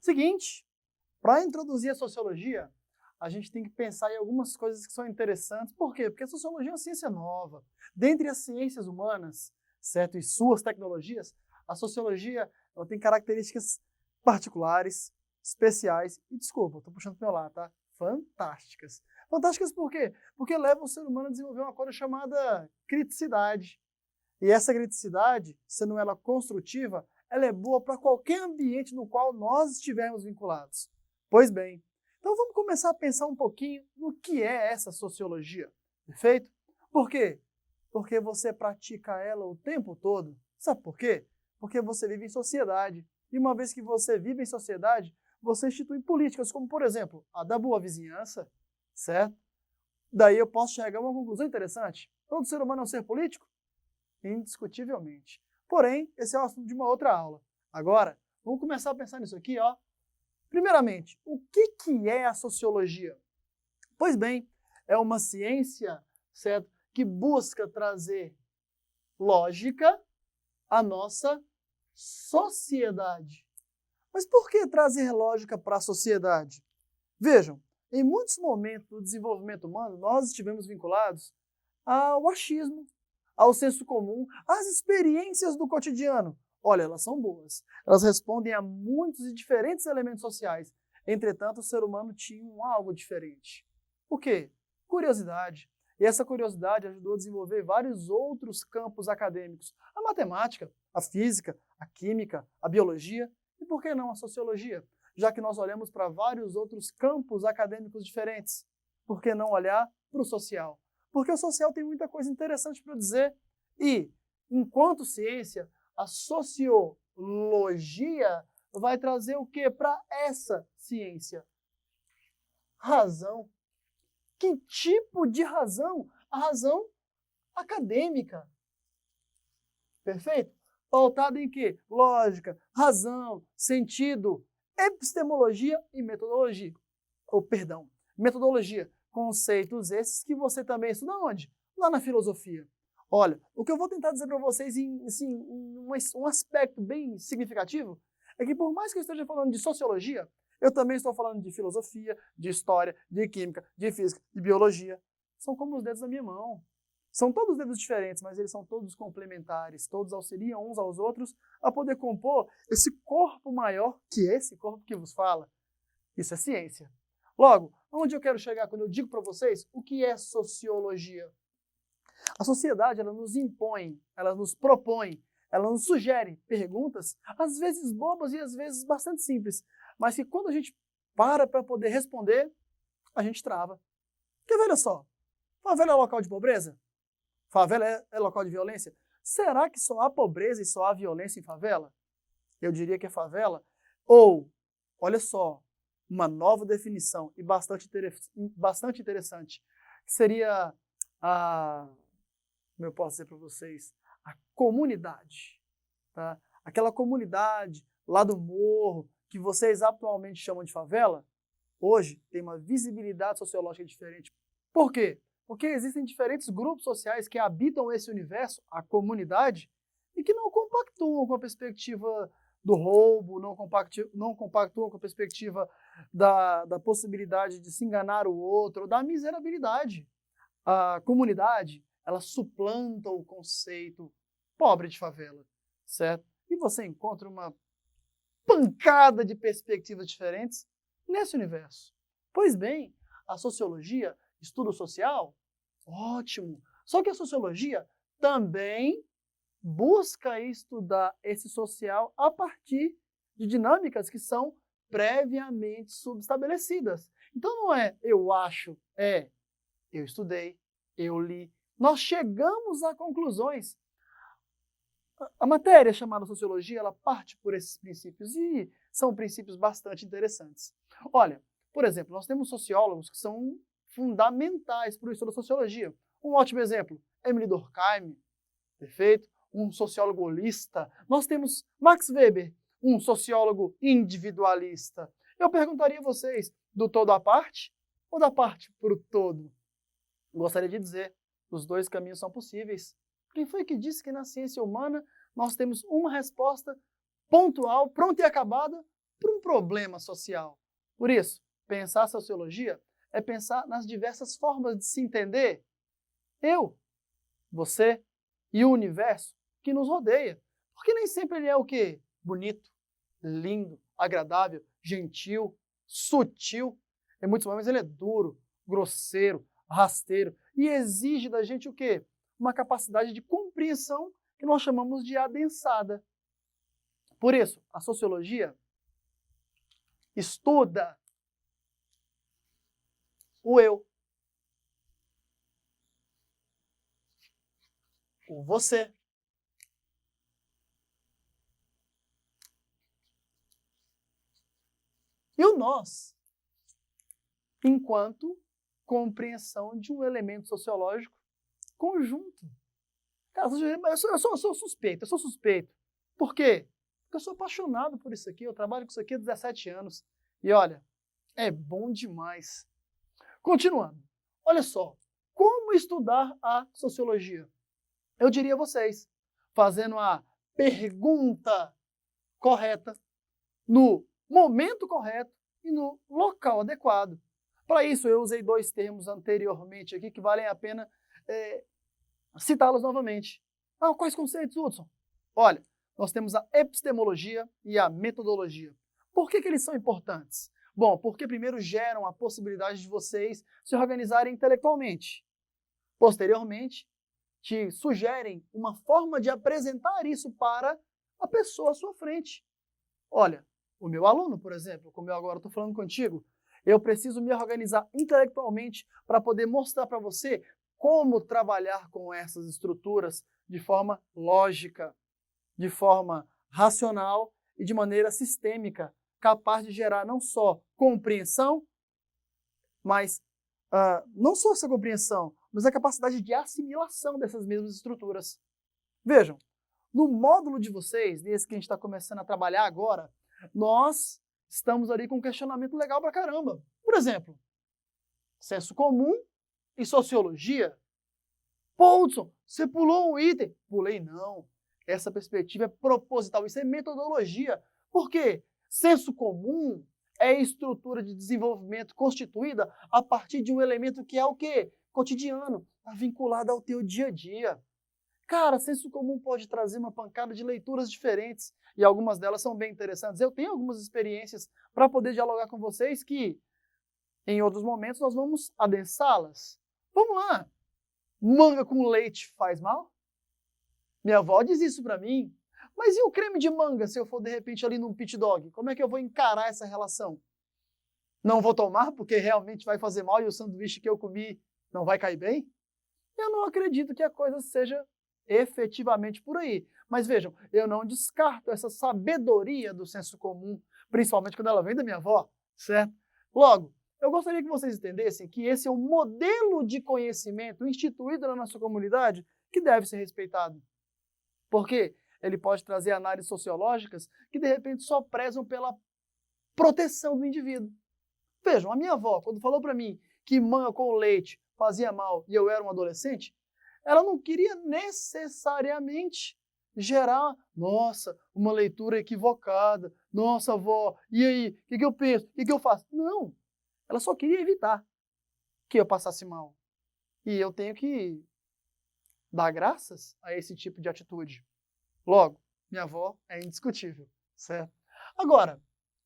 Seguinte, para introduzir a sociologia, a gente tem que pensar em algumas coisas que são interessantes. Por quê? Porque a sociologia é uma ciência nova. Dentre as ciências humanas, certo, e suas tecnologias, a sociologia ela tem características particulares, especiais e, desculpa, estou puxando para o meu lado, tá? Fantásticas. Fantásticas por quê? Porque levam o ser humano a desenvolver uma coisa chamada criticidade. E essa criticidade, sendo ela construtiva, ela é boa para qualquer ambiente no qual nós estivermos vinculados. Pois bem, então vamos começar a pensar um pouquinho no que é essa sociologia, perfeito? Por quê? Porque você pratica ela o tempo todo. Sabe por quê? Porque você vive em sociedade. E uma vez que você vive em sociedade, você institui políticas, como por exemplo, a da boa vizinhança, certo? Daí eu posso chegar a uma conclusão interessante. Todo ser humano é um ser político? Indiscutivelmente. Porém, esse é o assunto de uma outra aula. Agora, vamos começar a pensar nisso aqui, ó. Primeiramente, o que é a sociologia? Pois bem, é uma ciência, certo, que busca trazer lógica à nossa sociedade. Mas por que trazer lógica para a sociedade? Vejam, em muitos momentos do desenvolvimento humano, nós estivemos vinculados ao achismo, ao senso comum, às experiências do cotidiano. Olha, elas são boas. Elas respondem a muitos e diferentes elementos sociais. Entretanto, o ser humano tinha algo diferente. O quê? Curiosidade. E essa curiosidade ajudou a desenvolver vários outros campos acadêmicos. A matemática, a física, a química, a biologia e, por que não, a sociologia? Já que nós olhamos para vários outros campos acadêmicos diferentes. Por que não olhar para o social? Porque o social tem muita coisa interessante para dizer. E, enquanto ciência, a sociologia vai trazer o que para essa ciência? Razão. Que tipo de razão? A razão acadêmica. Perfeito? Pautada em quê? Lógica, razão, sentido, epistemologia e metodologia. Metodologia. Conceitos esses que você também estuda onde? Lá na filosofia. Olha, o que eu vou tentar dizer para vocês em um aspecto bem significativo é que por mais que eu esteja falando de sociologia, eu também estou falando de filosofia, de história, de química, de física, de biologia. São como os dedos da minha mão. São todos dedos diferentes, mas eles são todos complementares, todos auxiliam uns aos outros a poder compor esse corpo maior que é esse corpo que vos fala. Isso é ciência. Logo, onde eu quero chegar quando eu digo para vocês o que é sociologia? A sociedade, ela nos impõe, ela nos propõe, ela nos sugere perguntas, às vezes bobas e às vezes bastante simples, mas que quando a gente para poder responder, a gente trava. Porque veja só, favela é local de pobreza? Favela é local de violência? Será que só há pobreza e só há violência em favela? Eu diria que é favela. Ou, olha só, uma nova definição e bastante interessante, que seria como eu posso dizer para vocês, a comunidade. Tá? Aquela comunidade lá do morro, que vocês atualmente chamam de favela, hoje tem uma visibilidade sociológica diferente. Por quê? Porque existem diferentes grupos sociais que habitam esse universo, a comunidade, e que não compactuam com a perspectiva do roubo, não compactuam com a perspectiva da possibilidade de se enganar o outro, da miserabilidade. A comunidade, ela suplanta o conceito pobre de favela, certo? E você encontra uma pancada de perspectivas diferentes nesse universo. Pois bem, a sociologia, estudo social, ótimo. Só que a sociologia também busca estudar esse social a partir de dinâmicas que são previamente subestabelecidas. Então não é eu acho, é eu estudei, eu li. Nós chegamos a conclusões. A matéria chamada sociologia, ela parte por esses princípios e são princípios bastante interessantes. Olha, por exemplo, nós temos sociólogos que são fundamentais para o estudo da sociologia. Um ótimo exemplo, Emile Durkheim, perfeito? Um sociólogo holista. Nós temos Max Weber, um sociólogo individualista. Eu perguntaria a vocês, do todo à parte ou da parte para o todo? Gostaria de dizer, os dois caminhos são possíveis. Quem foi que disse que na ciência humana nós temos uma resposta pontual, pronta e acabada por um problema social. Por isso, pensar a sociologia é pensar nas diversas formas de se entender eu, você e o universo que nos rodeia. Porque nem sempre ele é o quê? Bonito, lindo, agradável, gentil, sutil. Em muitos momentos ele é duro, grosseiro, rasteiro e exige da gente o quê? Uma capacidade de compreensão que nós chamamos de adensada. Por isso, a sociologia estuda o eu, o você, e o nós, enquanto compreensão de um elemento sociológico conjunto. Cara, eu sou suspeito. Por quê? Porque eu sou apaixonado por isso aqui, eu trabalho com isso aqui há 17 anos. E olha, é bom demais. Continuando, olha só, como estudar a sociologia? Eu diria a vocês, fazendo a pergunta correta, no momento correto e no local adequado. Para isso, eu usei 2 termos anteriormente aqui que valem a pena citá-los novamente. Quais conceitos, Hudson? Olha, nós temos a epistemologia e a metodologia. Por que eles são importantes? Bom, porque primeiro geram a possibilidade de vocês se organizarem intelectualmente. Posteriormente, te sugerem uma forma de apresentar isso para a pessoa à sua frente. Olha, o meu aluno, por exemplo, como eu agora estou falando contigo, eu preciso me organizar intelectualmente para poder mostrar para você como trabalhar com essas estruturas de forma lógica, de forma racional e de maneira sistêmica, capaz de gerar não só compreensão, mas não só essa compreensão, mas a capacidade de assimilação dessas mesmas estruturas. Vejam, no módulo de vocês, nesse que a gente está começando a trabalhar agora, nós estamos ali com um questionamento legal pra caramba. Por exemplo, senso comum e sociologia. Pô, Hudson, você pulou um item. Pulei não. Essa perspectiva é proposital, isso é metodologia. Por quê? Senso comum é estrutura de desenvolvimento constituída a partir de um elemento que é o quê? Cotidiano, está vinculado ao teu dia a dia. Cara, senso comum pode trazer uma pancada de leituras diferentes e algumas delas são bem interessantes. Eu tenho algumas experiências para poder dialogar com vocês que, em outros momentos, nós vamos adensá-las. Vamos lá. Manga com leite faz mal? Minha avó diz isso para mim. Mas e o creme de manga se eu for, de repente, ali num pit dog? Como é que eu vou encarar essa relação? Não vou tomar porque realmente vai fazer mal e o sanduíche que eu comi não vai cair bem? Eu não acredito que a coisa seja efetivamente por aí. Mas vejam, eu não descarto essa sabedoria do senso comum, principalmente quando ela vem da minha avó, certo? Logo, eu gostaria que vocês entendessem que esse é um modelo de conhecimento instituído na nossa comunidade que deve ser respeitado. Porque ele pode trazer análises sociológicas que, de repente, só prezam pela proteção do indivíduo. Vejam, a minha avó, quando falou para mim que manga com leite fazia mal e eu era um adolescente, ela não queria necessariamente gerar, nossa, uma leitura equivocada, nossa, avó, e aí, o que eu penso, o que eu faço? Não, ela só queria evitar que eu passasse mal. E eu tenho que dar graças a esse tipo de atitude. Logo, minha avó é indiscutível, certo? Agora,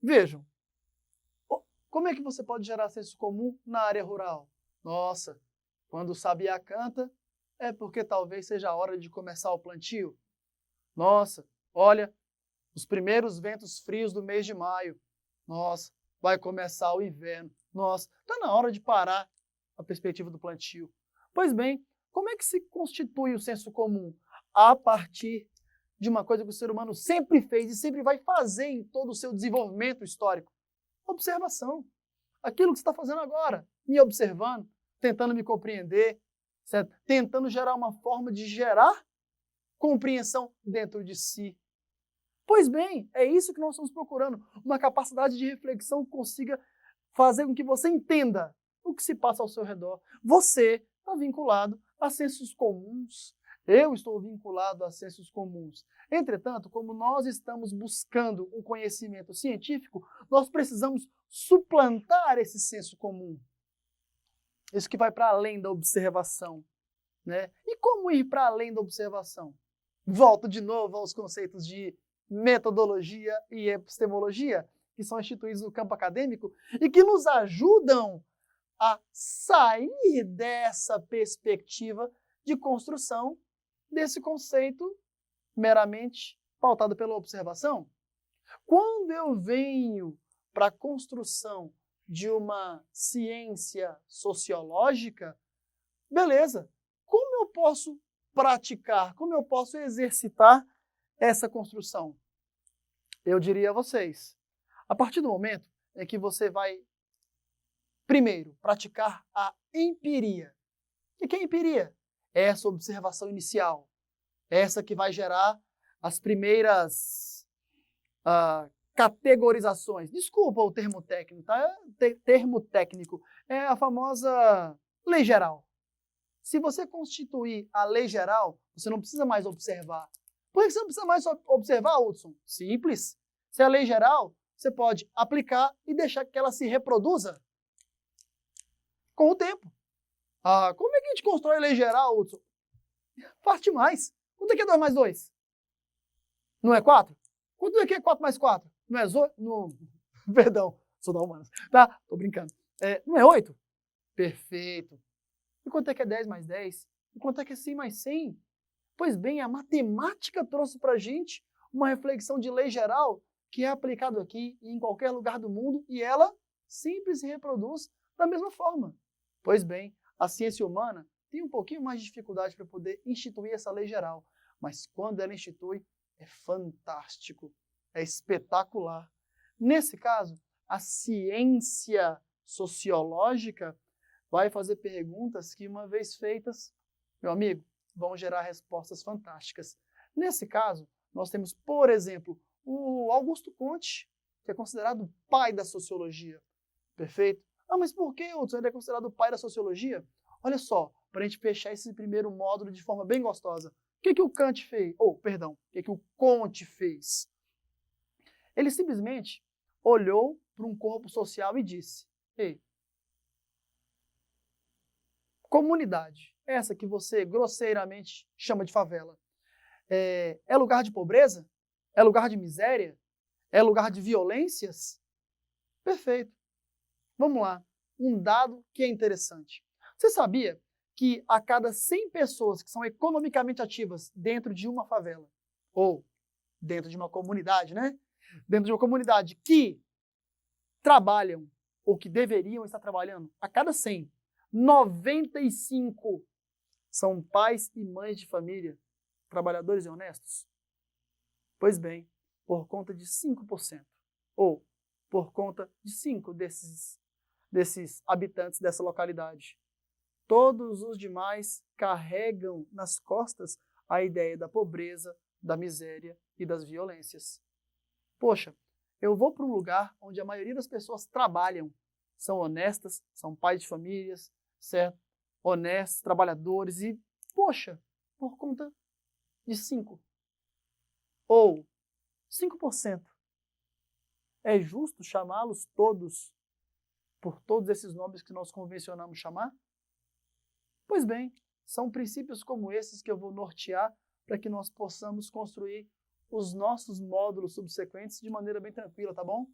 vejam, como é que você pode gerar senso comum na área rural? Nossa, quando o sabiá canta, é porque talvez seja a hora de começar o plantio. Nossa, olha, os primeiros ventos frios do mês de maio. Nossa, vai começar o inverno. Nossa, está na hora de parar a perspectiva do plantio. Pois bem, como é que se constitui o senso comum? A partir de uma coisa que o ser humano sempre fez e sempre vai fazer em todo o seu desenvolvimento histórico. Observação. Aquilo que você está fazendo agora, me observando, tentando me compreender, certo? Tentando gerar uma forma de gerar compreensão dentro de si. Pois bem, é isso que nós estamos procurando, uma capacidade de reflexão que consiga fazer com que você entenda o que se passa ao seu redor. Você está vinculado a sensos comuns. Eu estou vinculado a sensos comuns. Entretanto, como nós estamos buscando um conhecimento científico, nós precisamos suplantar esse senso comum. Isso que vai para além da observação, né? E como ir para além da observação? Volto de novo aos conceitos de metodologia e epistemologia, que são instituídos no campo acadêmico e que nos ajudam a sair dessa perspectiva de construção desse conceito meramente pautado pela observação. Quando eu venho para a construção de uma ciência sociológica, beleza, como eu posso praticar, como eu posso exercitar essa construção? Eu diria a vocês, a partir do momento em que você vai, primeiro, praticar a empiria. O que é empiria? É essa observação inicial, essa que vai gerar as primeiras categorizações. Desculpa o termo técnico, tá? Termo técnico. É a famosa lei geral. Se você constituir a lei geral, você não precisa mais observar. Por que você não precisa mais observar, Hudson? Simples. Se é a lei geral, você pode aplicar e deixar que ela se reproduza com o tempo. Como é que a gente constrói a lei geral, Hudson? Parte mais. Quanto é que é 2 mais 2? Não é 4? Quanto é que é 4 mais 4? Não é 8? Não... Perdão, sou da humanas. Tá, tô brincando. Não é 8? Perfeito. E quanto é que é 10 mais 10? E quanto é que é 100 mais 100? Pois bem, a matemática trouxe pra gente uma reflexão de lei geral que é aplicado aqui e em qualquer lugar do mundo e ela sempre se reproduz da mesma forma. Pois bem, a ciência humana tem um pouquinho mais de dificuldade para poder instituir essa lei geral, mas quando ela institui, é fantástico, é espetacular. Nesse caso, a ciência sociológica vai fazer perguntas que, uma vez feitas, meu amigo, vão gerar respostas fantásticas. Nesse caso, nós temos, por exemplo, o Augusto Comte, que é considerado o pai da sociologia. Perfeito? Mas por que, Hudson, ele é considerado o pai da sociologia? Olha só, para a gente fechar esse primeiro módulo de forma bem gostosa. O que o Kant fez? O que o Comte fez? Ele simplesmente olhou para um corpo social e disse: ei, comunidade, essa que você grosseiramente chama de favela, é lugar de pobreza? É lugar de miséria? É lugar de violências? Perfeito. Vamos lá. Um dado que é interessante. Você sabia que a cada 100 pessoas que são economicamente ativas dentro de uma favela, ou dentro de uma comunidade, né? Dentro de uma comunidade que trabalham, ou que deveriam estar trabalhando, a cada 100, 95 são pais e mães de família, trabalhadores e honestos? Pois bem, por conta de 5%, ou por conta de 5 desses habitantes dessa localidade. Todos os demais carregam nas costas a ideia da pobreza, da miséria e das violências. Poxa, eu vou para um lugar onde a maioria das pessoas trabalham, são honestas, são pais de famílias, certo? Honestos, trabalhadores e, poxa, por conta de 5 ou 5%. É justo chamá-los todos por todos esses nomes que nós convencionamos chamar? Pois bem, são princípios como esses que eu vou nortear para que nós possamos construir os nossos módulos subsequentes de maneira bem tranquila, tá bom?